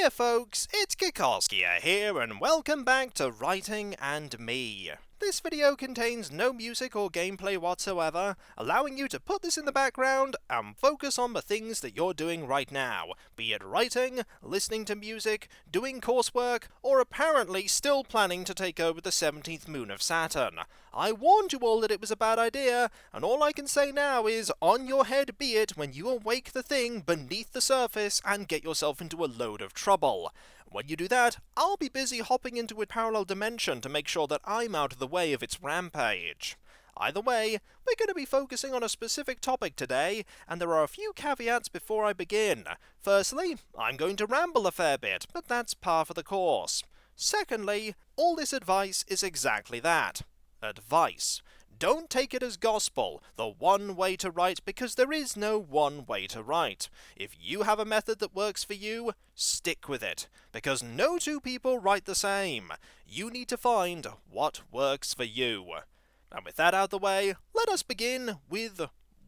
Hiya folks, it's Kikoskia here and welcome back to Writing and Me. This video contains no music or gameplay whatsoever, allowing you to put this in the background and focus on the things that you're doing right now, be it writing, listening to music, doing coursework, or apparently still planning to take over the 17th moon of Saturn. I warned you all that it was a bad idea, and all I can say now is, on your head be it when you awake the thing beneath the surface and get yourself into a load of trouble. When you do that, I'll be busy hopping into a parallel dimension to make sure that I'm out of the way of its rampage. Either way, we're going to be focusing on a specific topic today, and there are a few caveats before I begin. Firstly, I'm going to ramble a fair bit, but that's par for the course. Secondly, all this advice is exactly that. Advice. Don't take it as gospel, the one way to write, because there is no one way to write. If you have a method that works for you, stick with it, because no two people write the same. You need to find what works for you. And with that out of the way, let us begin with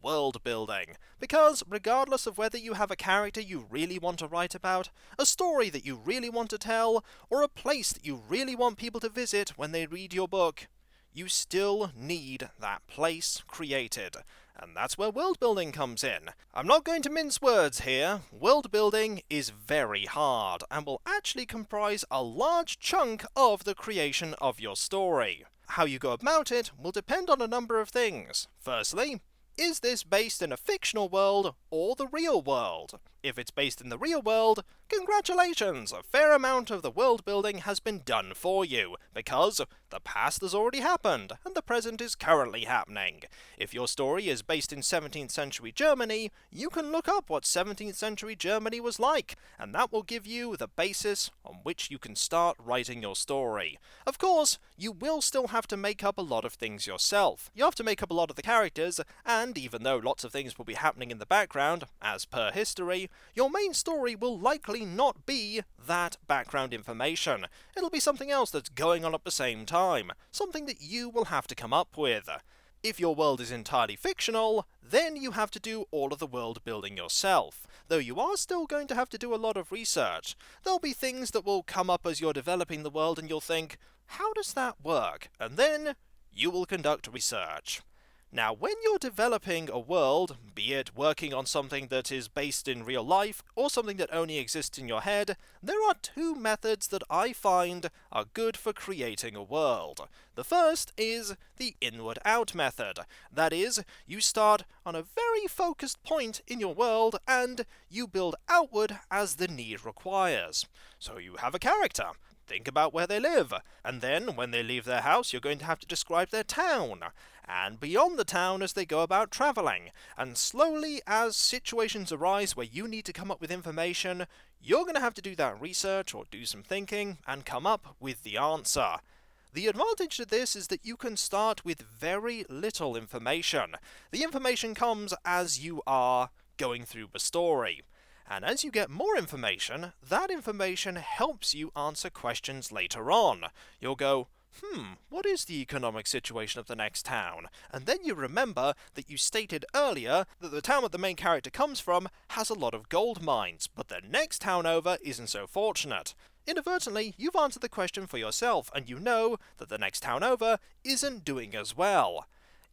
world building, because regardless of whether you have a character you really want to write about, a story that you really want to tell, or a place that you really want people to visit when they read your book, you still need that place created. And that's where world building comes in. I'm not going to mince words here. World building is very hard, and will actually comprise a large chunk of the creation of your story. How you go about it will depend on a number of things. Firstly, is this based in a fictional world or the real world? If it's based in the real world, congratulations! A fair amount of the world building has been done for you, because the past has already happened, and the present is currently happening. If your story is based in 17th century Germany, you can look up what 17th century Germany was like, and that will give you the basis on which you can start writing your story. Of course, you will still have to make up a lot of things yourself. You have to make up a lot of the characters, and even though lots of things will be happening in the background, as per history, your main story will likely not be that background information. It'll be something else that's going on at the same time, something that you will have to come up with. If your world is entirely fictional, then you have to do all of the world building yourself, though you are still going to have to do a lot of research. There'll be things that will come up as you're developing the world and you'll think, how does that work? And then you will conduct research. Now, when you're developing a world, be it working on something that is based in real life or something that only exists in your head, there are two methods that I find are good for creating a world. The first is the inward-out method. That is, you start on a very focused point in your world and you build outward as the need requires. So you have a character. Think about where they live, and then when they leave their house you're going to have to describe their town, and beyond the town as they go about travelling, and slowly as situations arise where you need to come up with information, you're going to have to do that research or do some thinking and come up with the answer. The advantage to this is that you can start with very little information. The information comes as you are going through the story. And as you get more information, that information helps you answer questions later on. You'll go, what is the economic situation of the next town? And then you remember that you stated earlier that the town that the main character comes from has a lot of gold mines, but the next town over isn't so fortunate. Inadvertently, you've answered the question for yourself, and you know that the next town over isn't doing as well.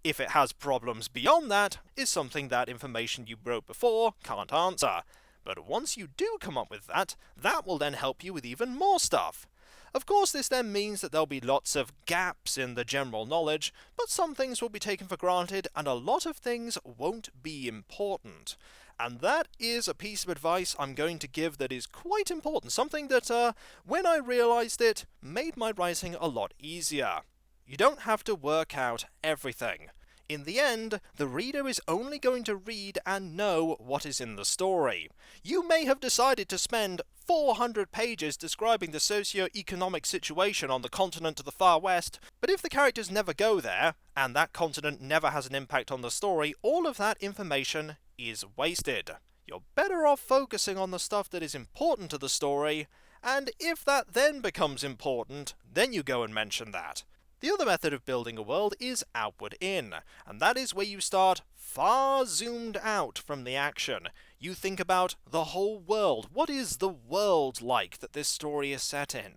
If it has problems beyond that, is something that information you wrote before can't answer. But once you do come up with that, that will then help you with even more stuff. Of course, this then means that there'll be lots of gaps in the general knowledge, but some things will be taken for granted and a lot of things won't be important. And that is a piece of advice I'm going to give that is quite important, something that, when I realised it, made my writing a lot easier. You don't have to work out everything. In the end, the reader is only going to read and know what is in the story. You may have decided to spend 400 pages describing the socio-economic situation on the continent to the far west, but if the characters never go there, and that continent never has an impact on the story, all of that information is wasted. You're better off focusing on the stuff that is important to the story, and if that then becomes important, then you go and mention that. The other method of building a world is outward in, and that is where you start far zoomed out from the action. You think about the whole world. What is the world like that this story is set in?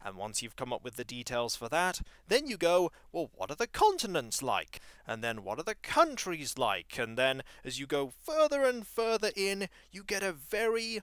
And once you've come up with the details for that, then you go, well, what are the continents like? And then what are the countries like? And then as you go further and further in, you get a very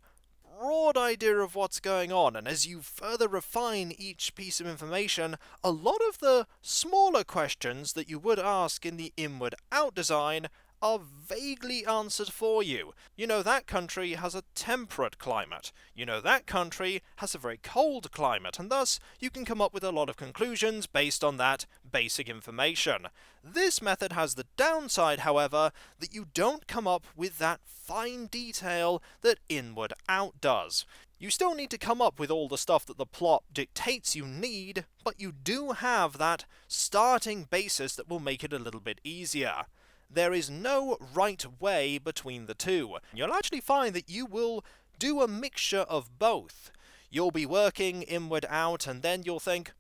broad idea of what's going on, and as you further refine each piece of information, a lot of the smaller questions that you would ask in the inward-out design are vaguely answered for you. You know that country has a temperate climate. You know that country has a very cold climate, and thus you can come up with a lot of conclusions based on that basic information. This method has the downside, however, that you don't come up with that fine detail that inward-out does. You still need to come up with all the stuff that the plot dictates you need, but you do have that starting basis that will make it a little bit easier. There is no right way between the two. You'll actually find that you will do a mixture of both. You'll be working inward out, and then you'll think,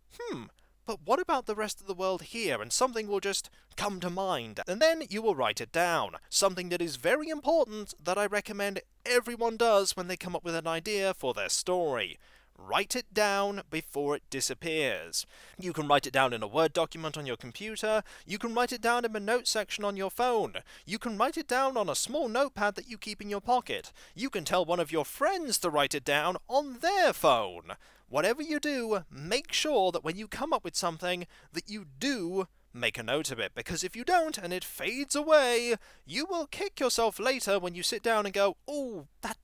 but what about the rest of the world here? And something will just come to mind, and then you will write it down. Something that is very important that I recommend everyone does when they come up with an idea for their story. Write it down before it disappears. You can write it down in a Word document on your computer. You can write it down in a note section on your phone. You can write it down on a small notepad that you keep in your pocket. You can tell one of your friends to write it down on their phone. Whatever you do, make sure that when you come up with something that you do make a note of it, because if you don't and it fades away, you will kick yourself later when you sit down and go, oh, that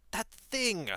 thing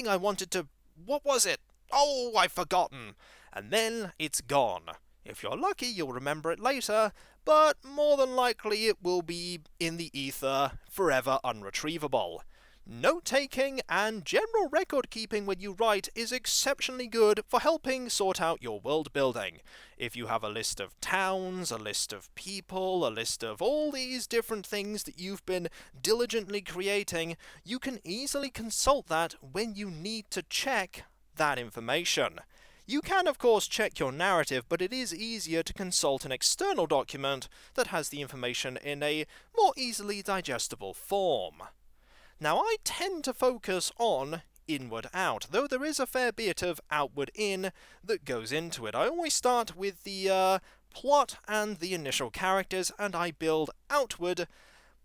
I wanted to... What was it? Oh, I've forgotten. And then it's gone. If you're lucky, you'll remember it later, but more than likely it will be in the ether, forever unretrievable. Note-taking and general record-keeping when you write is exceptionally good for helping sort out your world building. If you have a list of towns, a list of people, a list of all these different things that you've been diligently creating, you can easily consult that when you need to check that information. You can, of course, check your narrative, but it is easier to consult an external document that has the information in a more easily digestible form. Now, I tend to focus on inward-out, though there is a fair bit of outward-in that goes into it. I always start with the plot and the initial characters, and I build outward,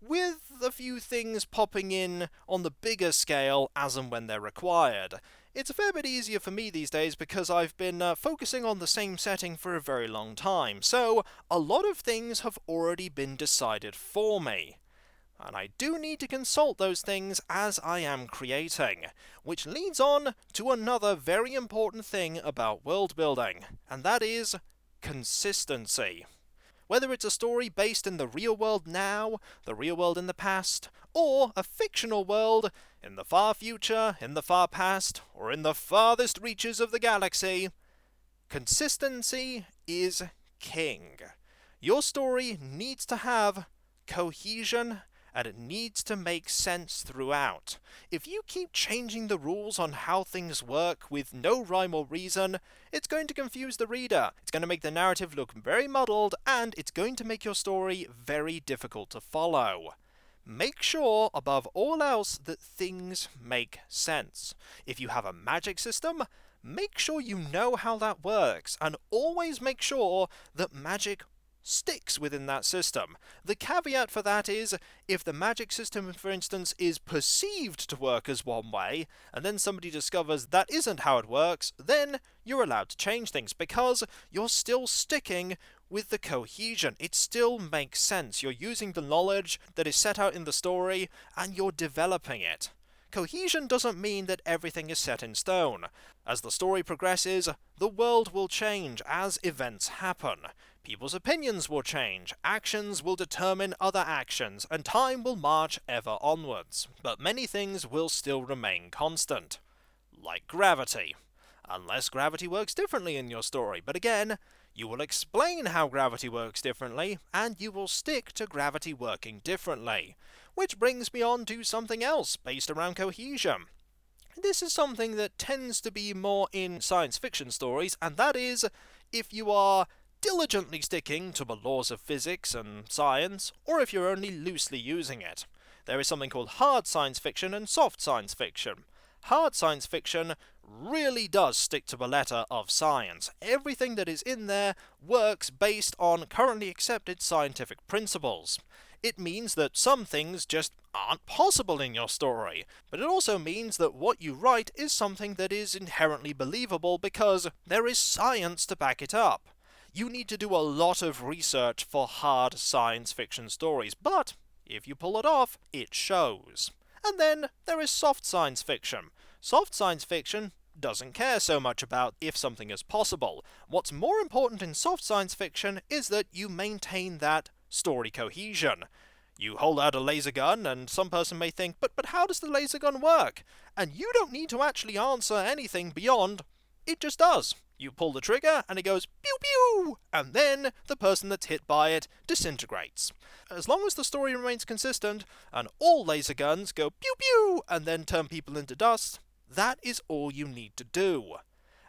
with a few things popping in on the bigger scale as and when they're required. It's a fair bit easier for me these days because I've been focusing on the same setting for a very long time, so a lot of things have already been decided for me. And I do need to consult those things as I am creating, which leads on to another very important thing about world building, and that is consistency. Whether it's a story based in the real world now, the real world in the past, or a fictional world in the far future, in the far past, or in the farthest reaches of the galaxy, consistency is king. Your story needs to have cohesion, and it needs to make sense throughout. If you keep changing the rules on how things work with no rhyme or reason, it's going to confuse the reader, it's going to make the narrative look very muddled, and it's going to make your story very difficult to follow. Make sure, above all else, that things make sense. If you have a magic system, make sure you know how that works, and always make sure that magic sticks within that system. The caveat for that is, if the magic system, for instance, is perceived to work as one way, and then somebody discovers that isn't how it works, then you're allowed to change things, because you're still sticking with the cohesion. It still makes sense. You're using the knowledge that is set out in the story, and you're developing it. Cohesion doesn't mean that everything is set in stone. As the story progresses, the world will change as events happen. People's opinions will change, actions will determine other actions, and time will march ever onwards. But many things will still remain constant. Like gravity. Unless gravity works differently in your story, but again, you will explain how gravity works differently, and you will stick to gravity working differently. Which brings me on to something else based around cohesion. This is something that tends to be more in science fiction stories, and that is, if you are diligently sticking to the laws of physics and science, or if you're only loosely using it. There is something called hard science fiction and soft science fiction. Hard science fiction really does stick to a letter of science. Everything that is in there works based on currently accepted scientific principles. It means that some things just aren't possible in your story, but it also means that what you write is something that is inherently believable because there is science to back it up. You need to do a lot of research for hard science fiction stories, but if you pull it off, it shows. And then there is soft science fiction. Soft science fiction doesn't care so much about if something is possible. What's more important in soft science fiction is that you maintain that story cohesion. You hold out a laser gun, and some person may think, but how does the laser gun work? And you don't need to actually answer anything beyond, it just does. You pull the trigger, and it goes pew pew, and then the person that's hit by it disintegrates. As long as the story remains consistent, and all laser guns go pew pew, and then turn people into dust, that is all you need to do.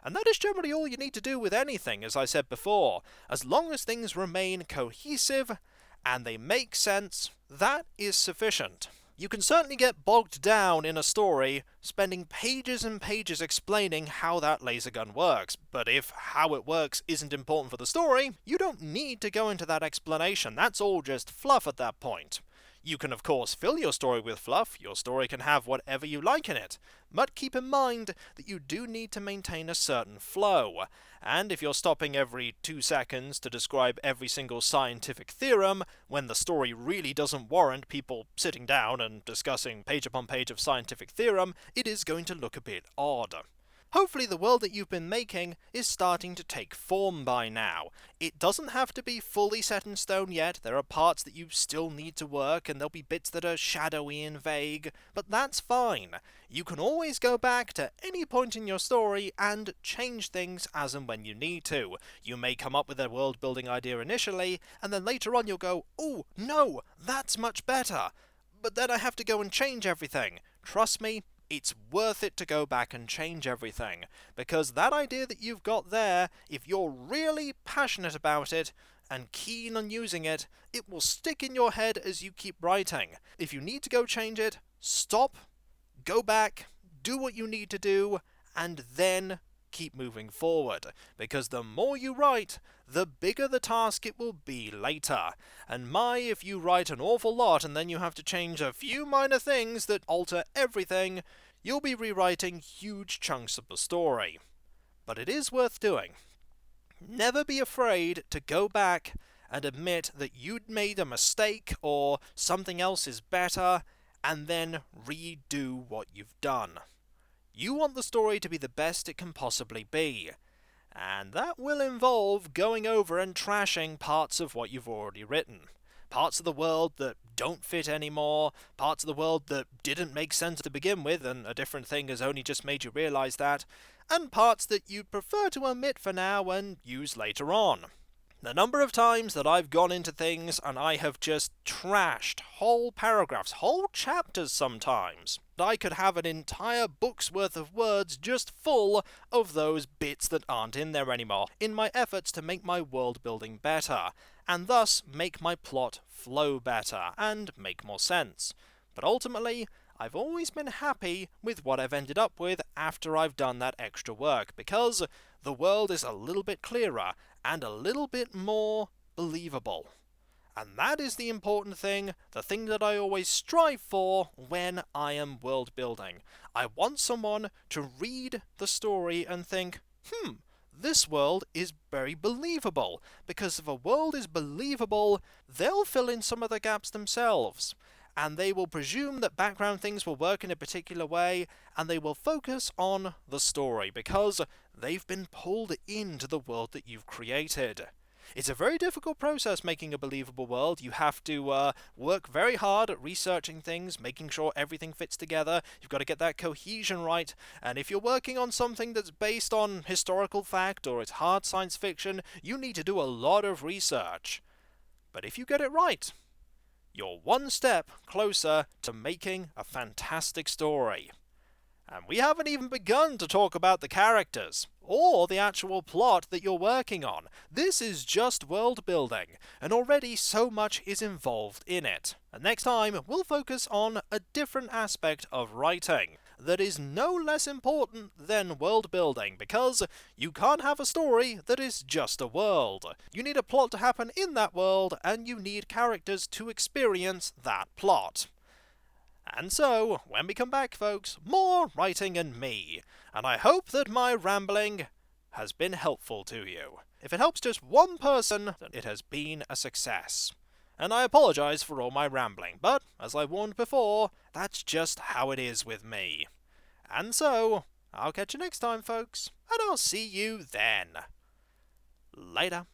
And that is generally all you need to do with anything, as I said before. As long as things remain cohesive, and they make sense, that is sufficient. You can certainly get bogged down in a story, spending pages and pages explaining how that laser gun works, but if how it works isn't important for the story, you don't need to go into that explanation. That's all just fluff at that point. You can of course fill your story with fluff, your story can have whatever you like in it, but keep in mind that you do need to maintain a certain flow, and if you're stopping every 2 seconds to describe every single scientific theorem, when the story really doesn't warrant people sitting down and discussing page upon page of scientific theorem, it is going to look a bit odd. Hopefully the world that you've been making is starting to take form by now. It doesn't have to be fully set in stone yet, there are parts that you still need to work and there'll be bits that are shadowy and vague, but that's fine. You can always go back to any point in your story and change things as and when you need to. You may come up with a world building idea initially, and then later on you'll go, oh no, that's much better, but then I have to go and change everything. Trust me, it's worth it to go back and change everything, because that idea that you've got there, if you're really passionate about it and keen on using it, it will stick in your head as you keep writing. If you need to go change it, stop, go back, do what you need to do, and then keep moving forward, because the more you write, the bigger the task it will be later. And if you write an awful lot and then you have to change a few minor things that alter everything, you'll be rewriting huge chunks of the story. But it is worth doing. Never be afraid to go back and admit that you'd made a mistake or something else is better, and then redo what you've done. You want the story to be the best it can possibly be, and that will involve going over and trashing parts of what you've already written. Parts of the world that don't fit anymore, parts of the world that didn't make sense to begin with and a different thing has only just made you realise that, and parts that you'd prefer to omit for now and use later on. The number of times that I've gone into things and I have just trashed whole paragraphs, whole chapters sometimes. I could have an entire book's worth of words just full of those bits that aren't in there anymore, in my efforts to make my world building better, and thus make my plot flow better and make more sense. But ultimately, I've always been happy with what I've ended up with after I've done that extra work, because the world is a little bit clearer and a little bit more believable. And that is the important thing, the thing that I always strive for when I am world building. I want someone to read the story and think, this world is very believable, because if a world is believable, they'll fill in some of the gaps themselves, and they will presume that background things will work in a particular way, and they will focus on the story, because they've been pulled into the world that you've created. It's a very difficult process making a believable world. You have to work very hard at researching things, making sure everything fits together. You've got to get that cohesion right. And if you're working on something that's based on historical fact or it's hard science fiction, you need to do a lot of research. But if you get it right, you're one step closer to making a fantastic story. And we haven't even begun to talk about the characters, or the actual plot that you're working on. This is just world building, and already so much is involved in it. And next time, we'll focus on a different aspect of writing that is no less important than world building, because you can't have a story that is just a world. You need a plot to happen in that world, and you need characters to experience that plot. And so, when we come back, folks, more writing and me. And I hope that my rambling has been helpful to you. If it helps just one person, then it has been a success. And I apologise for all my rambling, but, as I warned before, that's just how it is with me. And so, I'll catch you next time, folks, and I'll see you then. Later.